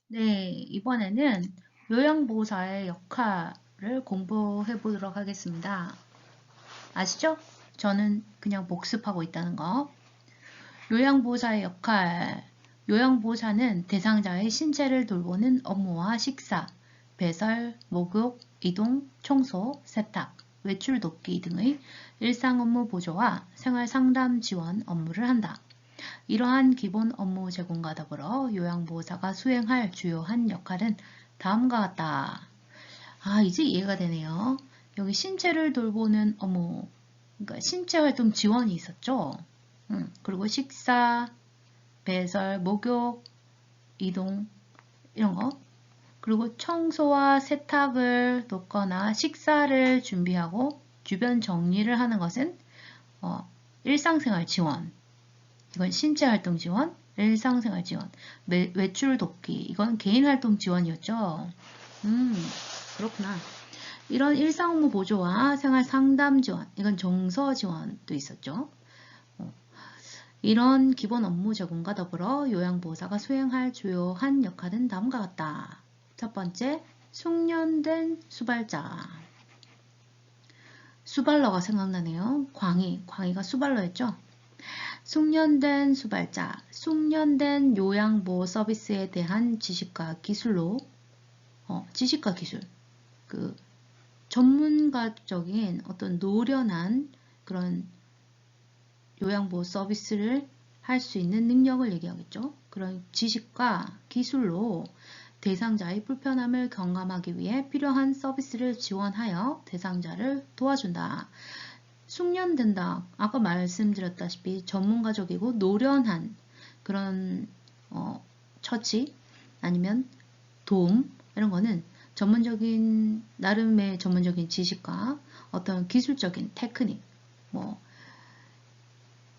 네, 이번에는 요양보호사의 역할을 공부해 보도록 하겠습니다. 아시죠? 저는 그냥 복습하고 있다는 거. 요양보호사의 역할. 요양보호사는 대상자의 신체를 돌보는 업무와 식사, 배설, 목욕, 이동, 청소, 세탁, 외출 돕기 등의 일상 업무 보조와 생활 상담 지원 업무를 한다. 이러한 기본 업무 제공과 더불어 요양보호사가 수행할 주요한 역할은 다음과 같다. 이제 이해가 되네요. 여기 신체를 돌보는 업무, 그러니까 신체활동 지원이 있었죠. 그리고 식사, 배설, 목욕, 이동 이런 거. 그리고 청소와 세탁을 돕거나 식사를 준비하고 주변 정리를 하는 것은 일상생활 지원. 이건 신체활동 지원, 일상생활 지원, 외출 돕기. 이건 개인활동 지원이었죠. 그렇구나. 이런 일상 업무 보조와 생활 상담 지원, 이건 정서 지원도 있었죠. 이런 기본 업무 제공과 더불어 요양보호사가 수행할 주요한 역할은 다음과 같다. 첫 번째, 숙련된 수발자. 수발러가 생각나네요. 광희가 수발러였죠. 숙련된 수발자, 숙련된 요양보호 서비스에 대한 지식과 기술로, 지식과 기술, 그 전문가적인 어떤 노련한 그런 요양보호 서비스를 할 수 있는 능력을 얘기하겠죠. 그런 지식과 기술로 대상자의 불편함을 경감하기 위해 필요한 서비스를 지원하여 대상자를 도와준다. 숙련된다. 아까 말씀드렸다시피 전문가적이고 노련한 그런 처치 아니면 도움 이런 거는 전문적인 나름의 전문적인 지식과 어떤 기술적인 테크닉 뭐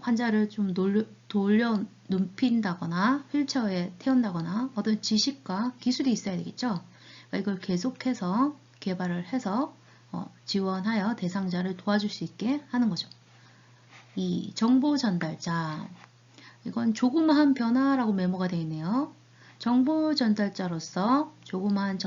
환자를 좀 돌려 눕힌다거나 휠체어에 태운다거나 어떤 지식과 기술이 있어야 되겠죠. 그러니까 이걸 계속해서 개발을 해서 지원하여 대상자를 도와줄 수 있게 하는 거죠. 이 정보 전달자, 이건 조그마한 변화라고 메모가 되어 있네요. 정보 전달자로서 조그마한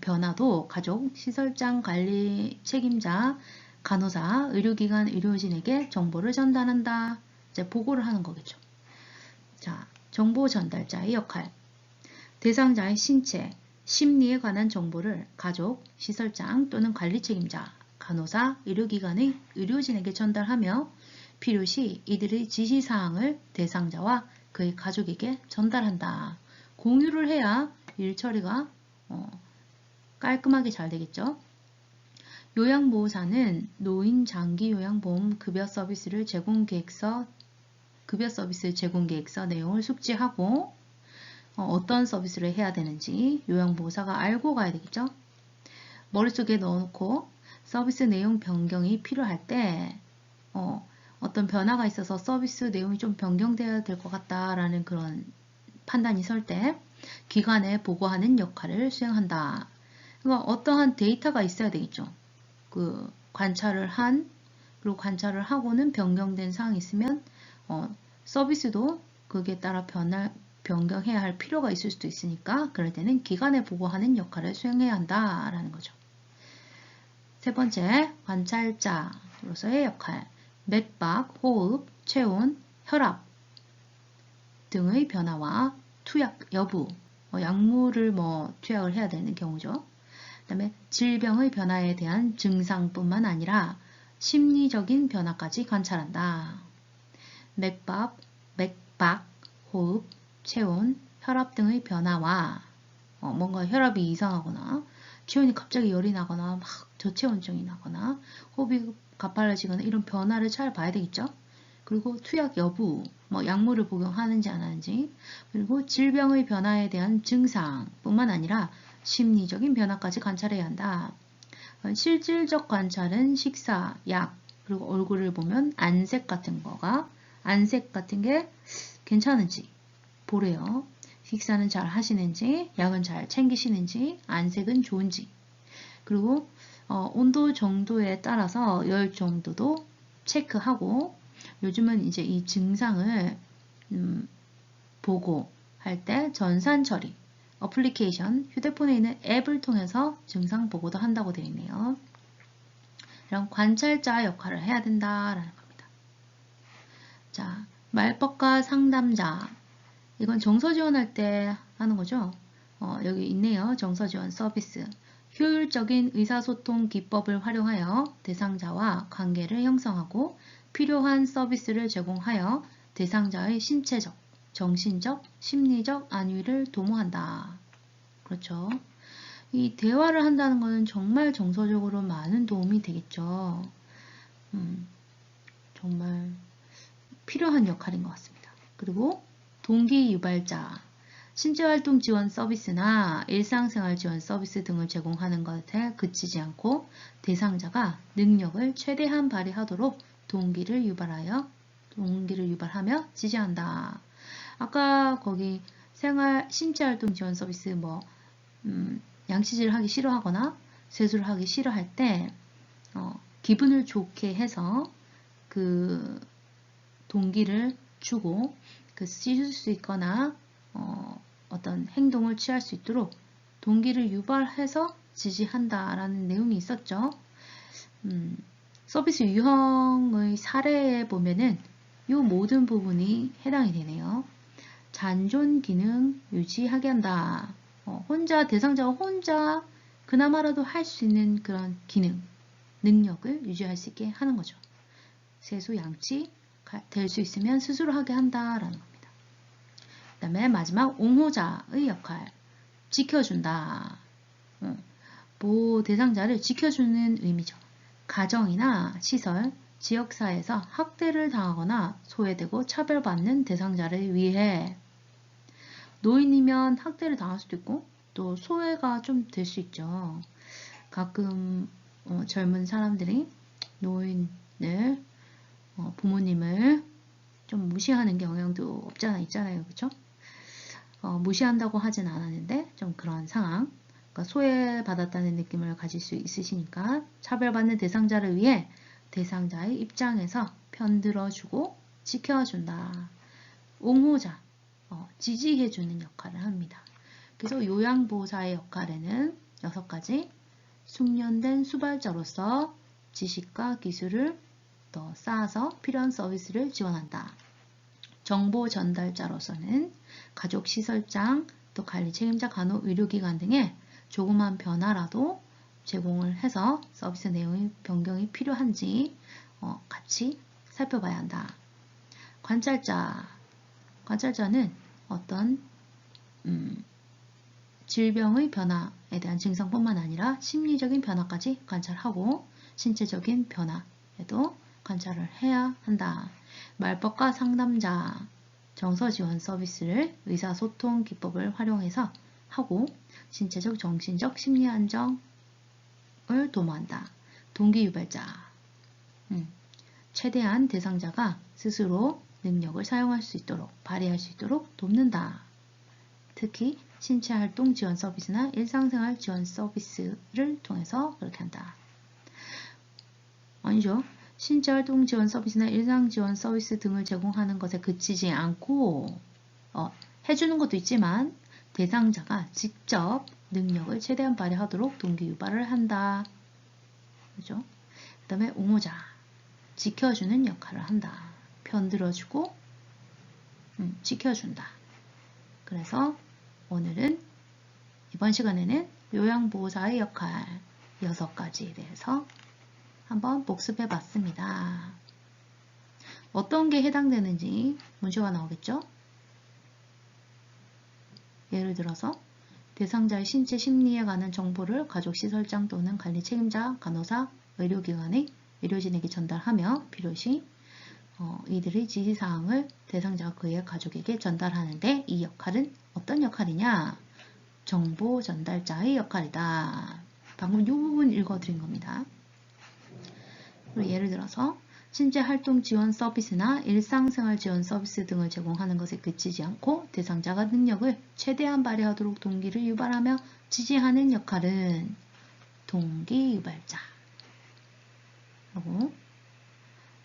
변화도 가족, 시설장 관리 책임자, 간호사, 의료기관, 의료진에게 정보를 전달한다. 이제 보고를 하는 거겠죠. 자, 정보 전달자의 역할. 대상자의 신체, 심리에 관한 정보를 가족, 시설장 또는 관리 책임자, 간호사, 의료기관의 의료진에게 전달하며 필요시 이들의 지시사항을 대상자와 그의 가족에게 전달한다. 공유를 해야 일 처리가 깔끔하게 잘 되겠죠. 요양보호사는 노인 장기 요양보험 급여 서비스 제공 계획서 내용을 숙지하고 어떤 서비스를 해야 되는지 요양보호사가 알고 가야 되겠죠. 머릿속에 넣어놓고 서비스 내용 변경이 필요할 때 어떤 변화가 있어서 서비스 내용이 좀 변경되어야 될 것 같다라는 그런 판단이 설 때 기관에 보고하는 역할을 수행한다. 그러니까 어떠한 데이터가 있어야 되겠죠. 그 그리고 관찰을 하고는 변경된 사항이 있으면 서비스도 그에 따라 변경해야 할 필요가 있을 수도 있으니까 그럴 때는 기관에 보고하는 역할을 수행해야 한다라는 거죠. 세 번째, 관찰자로서의 역할. 맥박, 호흡, 체온, 혈압 등의 변화와 투약 여부, 약물을 투약을 해야 되는 경우죠. 그 다음에 질병의 변화에 대한 증상뿐만 아니라 심리적인 변화까지 관찰한다. 맥박, 호흡, 체온, 혈압 등의 변화와 뭔가 혈압이 이상하거나 체온이 갑자기 열이 나거나 막 저체온증이 나거나 호흡이 가팔라지거나 이런 변화를 잘 봐야 되겠죠. 그리고 투약 여부, 약물을 복용하는지 안 하는지, 그리고 질병의 변화에 대한 증상뿐만 아니라 심리적인 변화까지 관찰해야 한다. 실질적 관찰은 식사, 약, 그리고 얼굴을 보면 안색 같은 게 괜찮은지 보래요. 식사는 잘 하시는지, 약은 잘 챙기시는지, 안색은 좋은지. 그리고 온도 정도에 따라서 열 정도도 체크하고 요즘은 이제 이 증상을 보고할 때 전산 처리, 어플리케이션, 휴대폰에 있는 앱을 통해서 증상 보고도 한다고 되어 있네요. 이런 관찰자 역할을 해야 된다라는 겁니다. 자, 말법과 상담자. 이건 정서 지원할 때 하는 거죠. 여기 있네요. 정서 지원 서비스. 효율적인 의사소통 기법을 활용하여 대상자와 관계를 형성하고 필요한 서비스를 제공하여 대상자의 신체적, 정신적, 심리적 안위를 도모한다. 그렇죠. 이 대화를 한다는 것은 정말 정서적으로 많은 도움이 되겠죠. 정말 필요한 역할인 것 같습니다. 그리고 동기 유발자, 신체활동 지원 서비스나 일상생활 지원 서비스 등을 제공하는 것에 그치지 않고 대상자가 능력을 최대한 발휘하도록 동기를 유발하며 지지한다. 아까 거기 신체활동 지원 서비스 양치질을 하기 싫어하거나 세수를 하기 싫어할 때 기분을 좋게 해서 그 동기를 주고 씻을 수 있거나 어떤 행동을 취할 수 있도록 동기를 유발해서 지지한다라는 내용이 있었죠. 서비스 유형의 사례에 보면은 이 모든 부분이 해당이 되네요. 잔존 기능 유지하게 한다. 대상자가 혼자 그나마라도 할 수 있는 그런 기능, 능력을 유지할 수 있게 하는 거죠. 세수, 양치 될 수 있으면 스스로 하게 한다라는 겁니다. 그 다음에 마지막 옹호자의 역할, 지켜준다. 대상자를 지켜주는 의미죠. 가정이나 시설, 지역사회에서 학대를 당하거나 소외되고 차별받는 대상자를 위해 노인이면 학대를 당할 수도 있고 또 소외가 좀 될 수 있죠. 가끔 젊은 사람들이 노인을 부모님을 좀 무시하는 경향도 없잖아 있잖아요. 그렇죠? 무시한다고 하진 않았는데 좀 그런 상황, 그러니까 소외받았다는 느낌을 가질 수 있으시니까 차별받는 대상자를 위해 대상자의 입장에서 편들어주고 지켜준다. 옹호자, 지지해주는 역할을 합니다. 그래서 요양보호사의 역할에는 6가지, 숙련된 수발자로서 지식과 기술을 더 쌓아서 필요한 서비스를 지원한다. 정보 전달자로서는 가족시설장, 또 관리 책임자, 간호, 의료기관 등의 조그만 변화라도 제공을 해서 서비스 내용의 변경이 필요한지 같이 살펴봐야 한다. 관찰자는 어떤 질병의 변화에 대한 증상뿐만 아니라 심리적인 변화까지 관찰하고 신체적인 변화에도 관찰을 해야 한다. 말법과 상담자, 정서지원 서비스를 의사소통 기법을 활용해서 하고 신체적, 정신적, 심리 안정을 도모한다. 동기유발자, 최대한 대상자가 스스로 능력을 사용할 수 있도록, 발휘할 수 있도록 돕는다. 특히 신체활동 지원 서비스나 일상생활 지원 서비스를 통해서 그렇게 한다. 아니죠. 신체활동 지원 서비스나 일상 지원 서비스 등을 제공하는 것에 그치지 않고 해주는 것도 있지만 대상자가 직접 능력을 최대한 발휘하도록 동기 유발을 한다. 그죠? 그 다음에 옹호자, 지켜주는 역할을 한다. 편들어주고 지켜준다. 그래서 오늘은 이번 시간에는 요양보호사의 역할 6가지에 대해서 한번 복습해 봤습니다. 어떤 게 해당되는지 문제가 나오겠죠? 예를 들어서 대상자의 신체 심리에 관한 정보를 가족시설장 또는 관리 책임자, 간호사, 의료기관의 의료진에게 전달하며 필요시 이들의 지시사항을 대상자가 그의 가족에게 전달하는데 이 역할은 어떤 역할이냐? 정보 전달자의 역할이다. 방금 이 부분 읽어드린 겁니다. 그리고 예를 들어서 신체활동 지원 서비스나 일상생활 지원 서비스 등을 제공하는 것에 그치지 않고 대상자가 능력을 최대한 발휘하도록 동기를 유발하며 지지하는 역할은 동기유발자. 그리고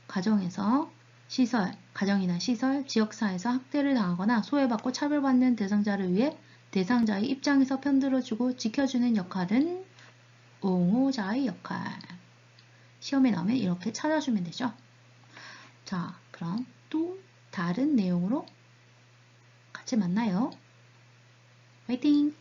가정이나 시설, 지역사회에서 학대를 당하거나 소외받고 차별받는 대상자를 위해 대상자의 입장에서 편들어주고 지켜주는 역할은 옹호자의 역할. 시험에 나오면 이렇게 찾아주면 되죠. 자, 그럼 또 다른 내용으로 같이 만나요. 화이팅!